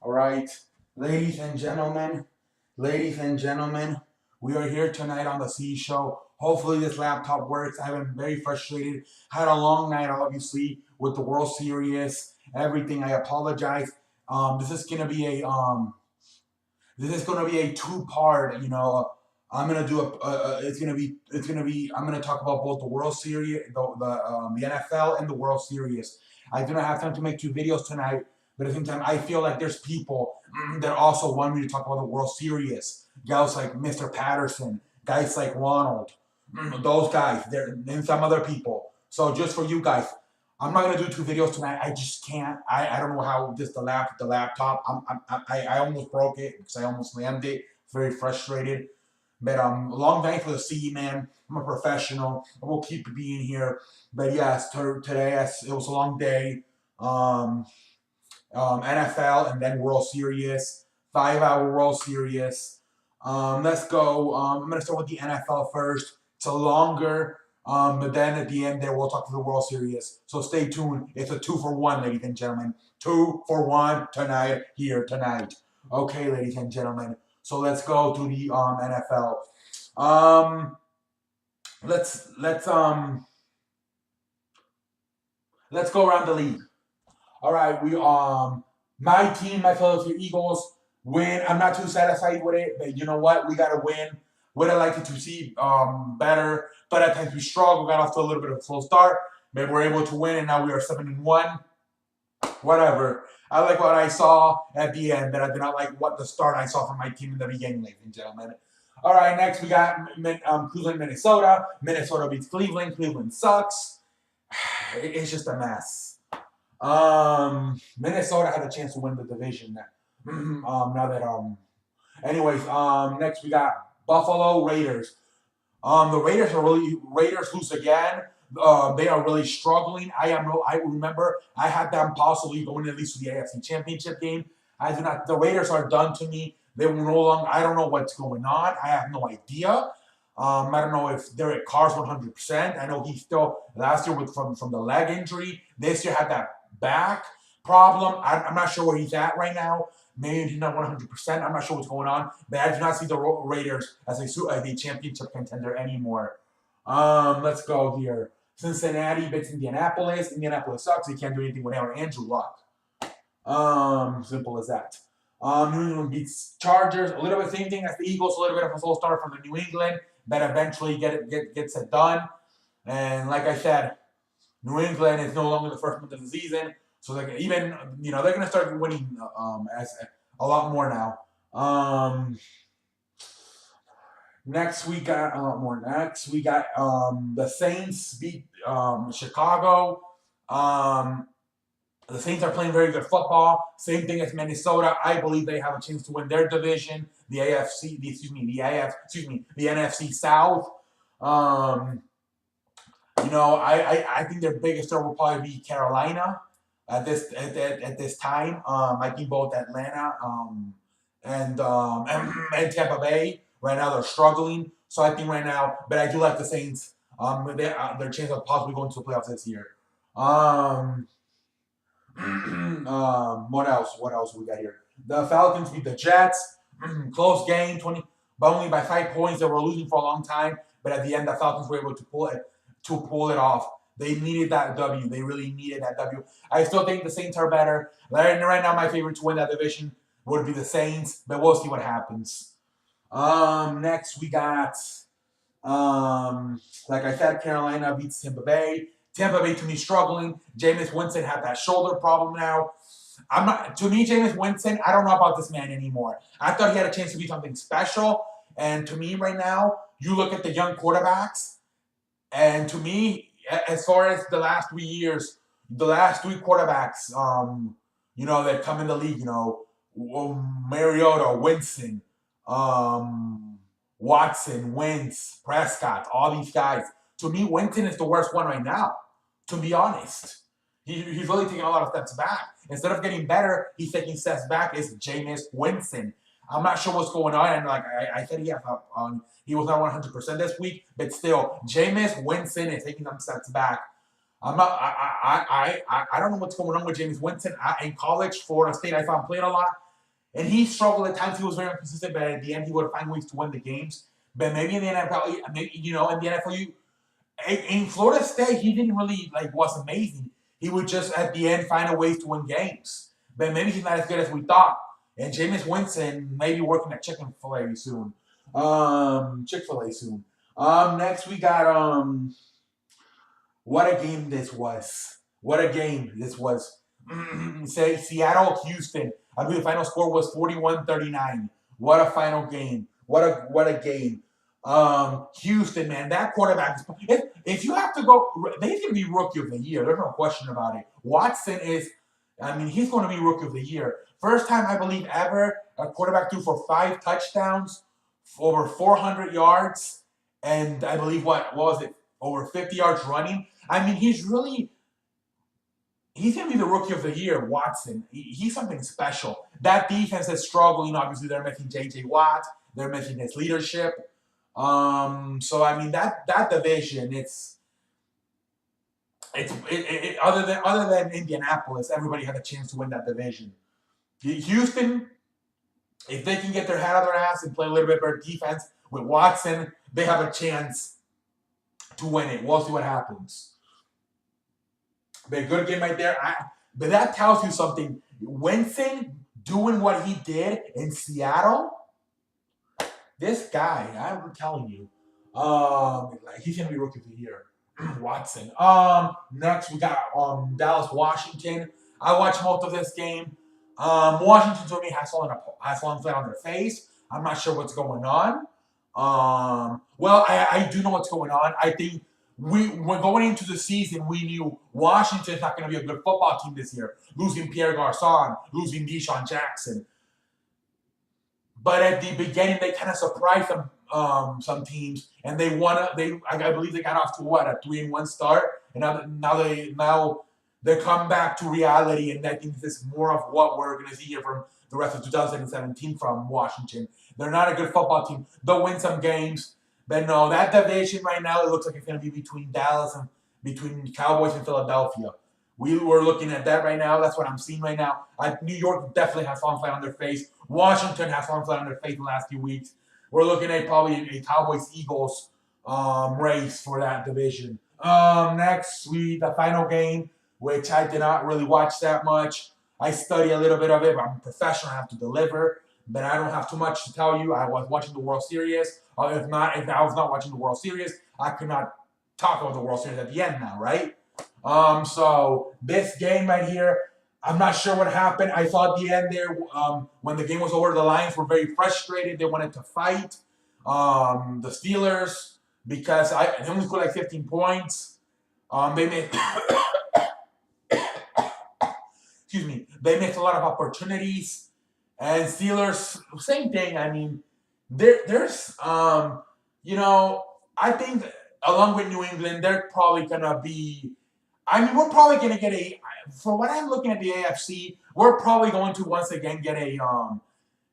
All right, ladies and gentlemen, we are here tonight on the C Show. Hopefully, this laptop works. I've been very frustrated. Had a long night, obviously, with the World Series, everything. I apologize. This is gonna be a two-part. I'm gonna do I'm gonna talk about both the World Series, the NFL, and the World Series. I do not have time to make two videos tonight, but at the same time, I feel like there's people that also want me to talk about the World Series. Guys like Mr. Patterson, guys like Ronald, those guys, there and some other people. So just for you guys, I'm not gonna do two videos tonight. I just can't. I don't know how this the laptop. I almost broke it because I almost slammed it. Very frustrated. But long night for the sea, man. I'm a professional. I will keep being here. But yes, today it was a long day. Um, NFL and then World Series, 5 hour World Series. Let's go. I'm gonna start with the NFL first. It's a longer, but then at the end there we'll talk to the World Series. So stay tuned. It's a 2-for-1, ladies and gentlemen. 2-for-1 tonight here tonight. Okay, ladies and gentlemen. So let's go to the NFL. Um, let's let's um let's go around the league. All right, my team, my Philadelphia Eagles, win. I'm not too satisfied with it, but you know what? We gotta win. Would have liked to see better, but at times we struggled. Got off to a little bit of a slow start, but we're able to win, and now we are 7-1. Whatever. I like what I saw at the end, but I did not like what the start I saw from my team in the beginning, ladies and gentlemen. All right, next we got Cleveland, Minnesota. Minnesota beats Cleveland. Cleveland sucks. It's just a mess. Minnesota had a chance to win the division now. Now that anyways, next we got Buffalo Raiders. The Raiders lose again. They are really struggling. I remember I had them possibly going at least to the AFC Championship game. I do not. The Raiders are done to me. They will no longer. I don't know what's going on. I have no idea. I don't know if Derek Carr's 100%. I know he's still last year from the leg injury. This year had that back problem. I'm not sure where he's at right now. Maybe he's not 100%. I'm not sure what's going on. But I do not see the Raiders as a championship contender anymore. Let's go here. Cincinnati beats Indianapolis. Indianapolis sucks. They can't do anything without Andrew Luck. Simple as that. New England beats Chargers. A little bit same thing as the Eagles. A little bit of a slow start from the New England, but eventually gets it done. And like I said, New England is no longer the first month of the season, so they're going to start winning as a lot more now. Next we got a lot more. Next we got the Saints beat Chicago. The Saints are playing very good football. Same thing as Minnesota. I believe they have a chance to win their division, the NFC South. I think their biggest threat will probably be Carolina at this time. I think both Atlanta and Tampa Bay right now they're struggling. So I think right now, but I do like the Saints. Their chance of possibly going to the playoffs this year. What else? What else we got here? The Falcons beat the Jets. Close game, but only by 5 points. They were losing for a long time, but at the end, the Falcons were able to pull it off. They needed that W. They really needed that W. I still think the Saints are better. Right now, my favorite to win that division would be the Saints, but we'll see what happens. Next we got, like I said, Carolina beats Tampa Bay. Tampa Bay to me struggling. Jameis Winston had that shoulder problem now. To me, Jameis Winston, I don't know about this man anymore. I thought he had a chance to be something special. And to me right now, you look at the young quarterbacks, and to me, as far as the last 3 years, the last 3 quarterbacks, that come in the league, Mariota, Winston, Watson, Wentz, Prescott, all these guys. To me, Winston is the worst one right now, to be honest. He's really taking a lot of steps back. Instead of getting better, he's taking steps back. It's Jameis Winston. I'm not sure what's going on. And like I said, he was not 100% this week, but still, Jameis Winston is taking some steps back. I'm not. I don't know what's going on with Jameis Winston. In college, Florida State, I saw him playing a lot. And he struggled at times. He was very inconsistent, but at the end, he would find ways to win the games. But maybe in the NFL, maybe, in the NFL, in Florida State, he didn't really was amazing. He would just at the end find a ways to win games. But maybe he's not as good as we thought. And Jameis Winston maybe working at Chick-fil-A soon. Next we got what a game this was. What a game this was. Say Seattle, Houston. I believe the final score was 41-39. What a final game. What a game. Houston, man, that quarterback is. If you have to go, he's going to be rookie of the year. There's no question about it. Watson is. He's going to be rookie of the year. First time, I believe, ever a quarterback threw for 5 touchdowns, over 400 yards, and I believe what was it? Over 50 yards running. He's going to be the rookie of the year, Watson. He's something special. That defense is struggling. Obviously, they're missing J.J. Watt. They're missing his leadership. That division, it's other than Indianapolis, everybody had a chance to win that division. Houston, if they can get their head out of their ass and play a little bit better defense with Watson, they have a chance to win it. We'll see what happens. But a good game right there. But that tells you something. Winston doing what he did in Seattle. This guy, I'm telling you, he's gonna be rookie of the year. Watson. Next we got Dallas, Washington. I watched most of this game. Washington to me has fallen flat on their face. I'm not sure what's going on. Well, I do know what's going on. I think when going into the season, we knew Washington's not going to be a good football team this year. Losing Pierre Garçon, losing Deshaun Jackson. But at the beginning, they kind of surprised some teams, and they won. I believe they got off to a 3-1 start, and now they come back to reality, and I think this is more of what we're going to see here from the rest of 2017 from Washington. They're not a good football team. They'll win some games, but no, that division right now, it looks like it's going to be between Dallas and between Cowboys and Philadelphia. We were looking at that right now. That's what I'm seeing right now. New York definitely has fallen flat on their face. Washington has fallen flat on their face the last few weeks. We're looking at probably a Cowboys-Eagles race for that division. Next, the final game, which I did not really watch that much. I study a little bit of it, but I'm a professional. I have to deliver. But I don't have too much to tell you. I was watching the World Series. If I was not watching the World Series, I could not talk about the World Series at the end now, right? So this game right here, I'm not sure what happened. I saw at the end there, when the game was over, the Lions were very frustrated. They wanted to fight the Steelers because they only scored 15 points. They made excuse me. They missed a lot of opportunities. And Steelers, same thing. There's I think along with New England, they're probably gonna be. We're probably going to get for what I'm looking at the AFC, we're probably going to once again get a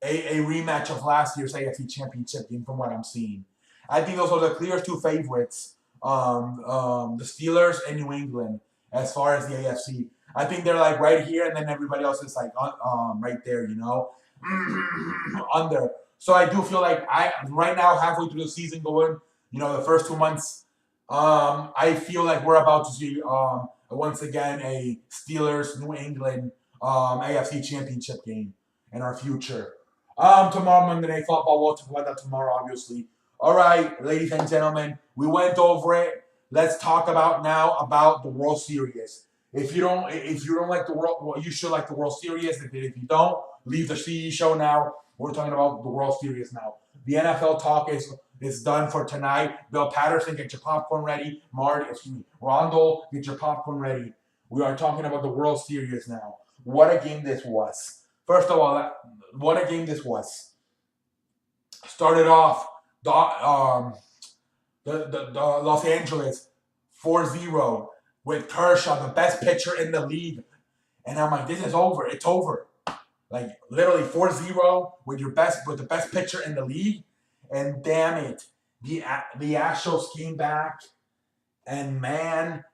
rematch of last year's AFC Championship game from what I'm seeing. I think those are the clearest 2 favorites, the Steelers and New England, as far as the AFC. I think they're right here, and then everybody else is right there, under. So I do feel like right now, halfway through the season going, the first 2 months, I feel like we're about to see once again a Steelers New England AFC Championship game in our future. Tomorrow Monday Night Football, we'll talk about that tomorrow, obviously. All right, ladies and gentlemen, we went over it. Let's talk about the World Series. If you don't like the World, well, you should like the World Series. If you don't, leave the CE show now. We're talking about the World Series now. The NFL talk is done for tonight. Bill Patterson, get your popcorn ready. Rondo, get your popcorn ready. We are talking about the World Series now. What a game this was. First of all, what a game this was. Started off the Los Angeles 4-0 with Kershaw, the best pitcher in the league. And I'm like, this is over. It's over. Literally 4-0 with the best pitcher in the league. And damn it, the Astros came back and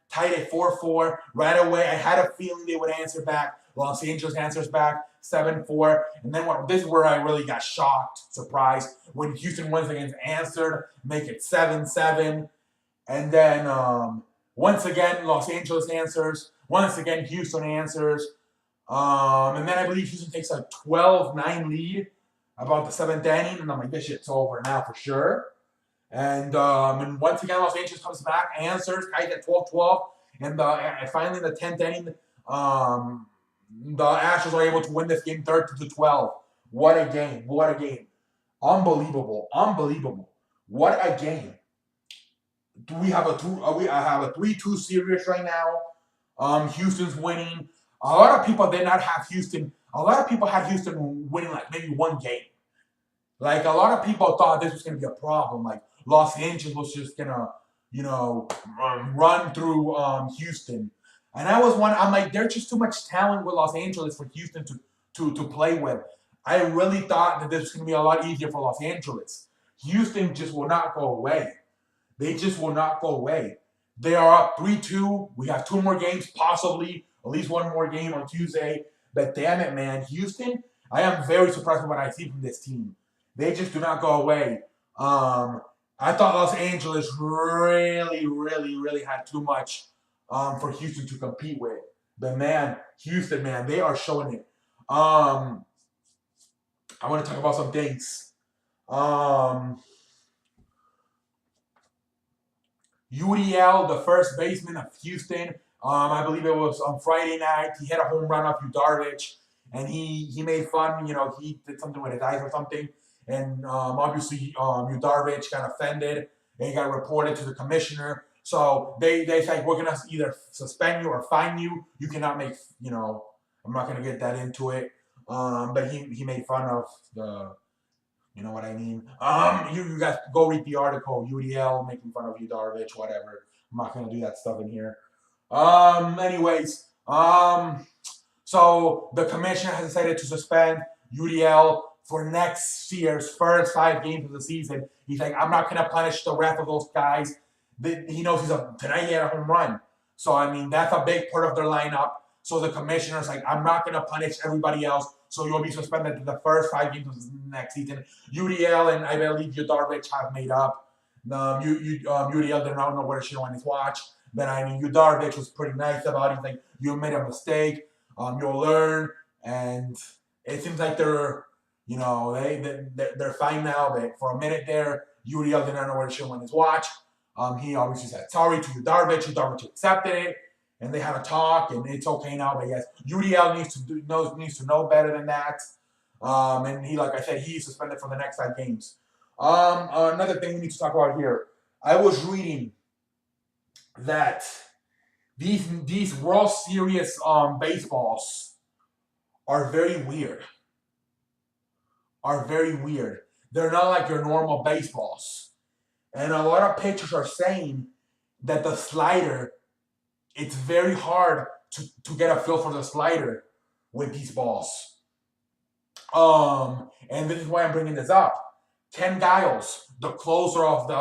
tied at 4-4 right away. I had a feeling they would answer back. Los Angeles answers back 7-4. And then this is where I really got shocked, surprised, when Houston wins against answered, make it 7-7. And then once again, Los Angeles answers. Once again, Houston answers. And then I believe Houston takes a 12-9 lead about the seventh inning. And I'm like, this shit's over now for sure. And once again, Los Angeles comes back, answers, tied at 12-12. And finally, in the 10th inning, the Astros are able to win this game 13-12. What a game. What a game. Unbelievable. Unbelievable. What a game. I have a 3-2 series right now. Houston's winning. A lot of people did not have Houston. A lot of people had Houston winning like maybe one game. Like a lot of people thought this was going to be a problem. Like Los Angeles was just going to, run through Houston. And I'm like, there's just too much talent with Los Angeles for Houston to play with. I really thought that this was going to be a lot easier for Los Angeles. Houston just will not go away. They just will not go away. They are up 3-2. We have 2 more games, possibly at least 1 more game on Tuesday. But damn it, man. Houston, I am very surprised with what I see from this team. They just do not go away. I thought Los Angeles really, really, really had too much for Houston to compete with. But man, Houston, man, they are showing it. I want to talk about some things. UDL, the first baseman of Houston, I believe it was on Friday night. He hit a home run off Yu Darvish, and he made fun. He did something with his eyes or something. And obviously, Yu Darvish got offended. They got reported to the commissioner. So they said, we're going to either suspend you or fine you. You cannot make, I'm not going to get that into it. But he made fun of the, you know what I mean? You guys go read the article, UDL making fun of Yu Darvish, whatever. I'm not going to do that stuff in here. Anyways, so the commissioner has decided to suspend UDL for next year's first 5 games of the season. He's like, I'm not going to punish the rest of those guys. He knows tonight he had a home run. So, I mean, that's a big part of their lineup. So the commissioner's like, I'm not going to punish everybody else. So you'll be suspended to the first 5 games of the next season. UDL and I believe Yu Darvish have made up. UDL did not know where to show on his watch. But I mean, Yu Darvish was pretty nice about it. He's like, you made a mistake. You'll learn. And it seems like they're fine now. But for a minute there, UDL did not know where to show on his watch. He obviously said sorry to Yu Darvish. Yu Darvish accepted it. And they had a talk, and it's okay now. But yes, UDL needs to know better than that. And he, like I said, he's suspended for the next 5 games. Another thing we need to talk about here. I was reading that these World Series baseballs are very weird. They're not like your normal baseballs. And a lot of pitchers are saying that the slider, it's very hard to get a feel for the slider with these balls. And this is why I'm bringing this up. Ken Giles, the closer of the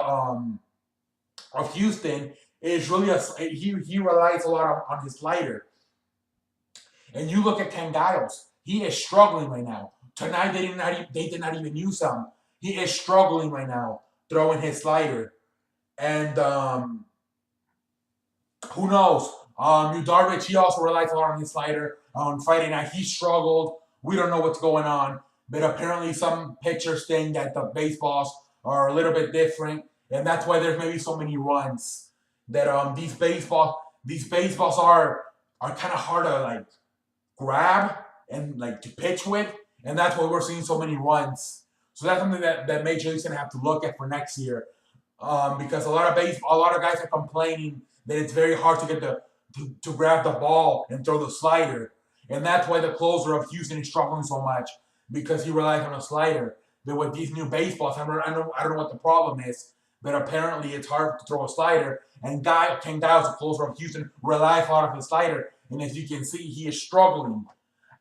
of Houston, is really he relies a lot on his slider. And you look at Ken Giles, he is struggling right now. Tonight they did not even use him. He is struggling right now throwing his slider, and who knows? Yu Darvish, he also relies a lot on his slider. On Friday night, he struggled. We don't know what's going on. But apparently some pitchers think that the baseballs are a little bit different. And that's why there's maybe so many runs. That these baseballs are kind of hard to like grab and like to pitch with. And that's why we're seeing so many runs. So that's something that Major League's gonna have to look at for next year. Because a lot of guys are complaining that it's very hard to get to grab the ball and throw the slider. And that's why the closer of Houston is struggling so much, because he relies on a slider. But with these new baseballs, I don't know what the problem is, but apparently it's hard to throw a slider. And Ken Giles, the closer of Houston, relies a lot on the slider. And as you can see, he is struggling.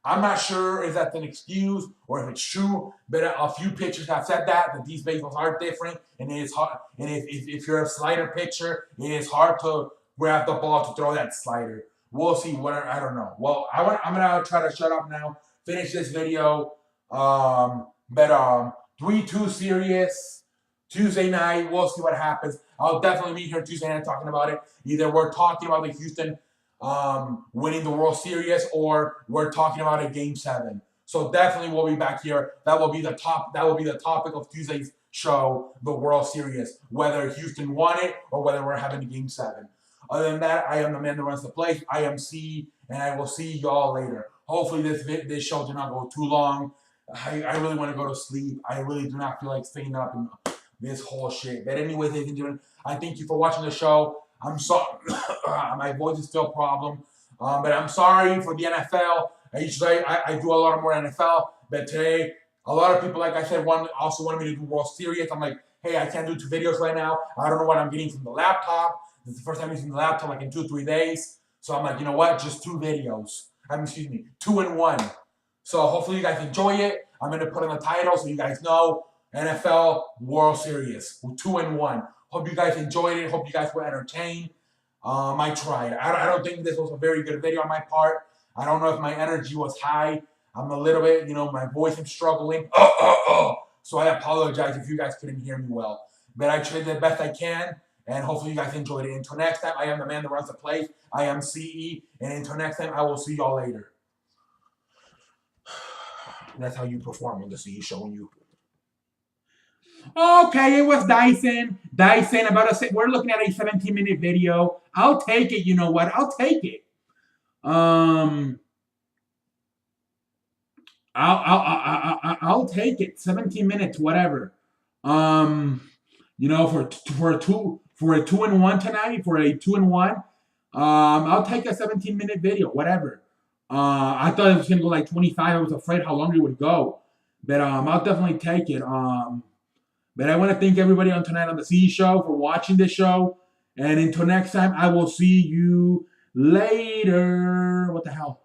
I'm not sure if that's an excuse or if it's true, but a few pitchers have said that these baseballs are different, and it is hard. And if you're a slider pitcher, it is hard to grab the ball to throw that slider. We'll see. I don't know. Well, I'm gonna try to shut up now finish this video. But 3-2 series Tuesday night. We'll see what happens. I'll definitely be here Tuesday night talking about it. Either we're talking about the Houston winning the World Series, or we're talking about a Game 7. So definitely we'll be back here. That will be the topic of Tuesday's show, the World Series, whether Houston won it or whether we're having a Game 7. Other than that, I am the man that runs the place. I am C, and I will see y'all later. Hopefully this show did not go too long. I really want to go to sleep. I really do not feel like staying up and this whole shit. But anyways, ladies and gentlemen, I thank you for watching the show. I'm sorry. My voice is still a problem. But I'm sorry for the NFL. I do a lot more NFL. But today, a lot of people, like I said, also wanted me to do World Series. I'm like, hey, I can't do 2 videos right now. I don't know what I'm getting from the laptop. This is the first time using the laptop like in 2-3 days. So I'm like, you know what? Just 2 videos. 2 in 1. So hopefully you guys enjoy it. I'm going to put in the title so you guys know. NFL World Series. 2 in 1. Hope you guys enjoyed it. Hope you guys were entertained. I tried. I don't think this was a very good video on my part. I don't know if my energy was high. I'm a little bit, my voice is struggling. So I apologize if you guys couldn't hear me well. But I tried the best I can, and hopefully you guys enjoyed it. Until next time, I am the man that runs the place. I am CE, and until next time, I will see y'all later. That's how you perform on the CE show when you... Okay, it was Dyson. We're looking at a 17-minute video. I'll take it. You know what? I'll take it. I'll take it. 17 minutes, whatever. For a 2-in-1 tonight, for a 2-in-1, I'll take a 17-minute video, whatever. I thought it was gonna go like 25. I was afraid how long it would go, but I'll definitely take it. But I want to thank everybody on tonight on the CE show for watching this show, and until next time, I will see you later. What the hell?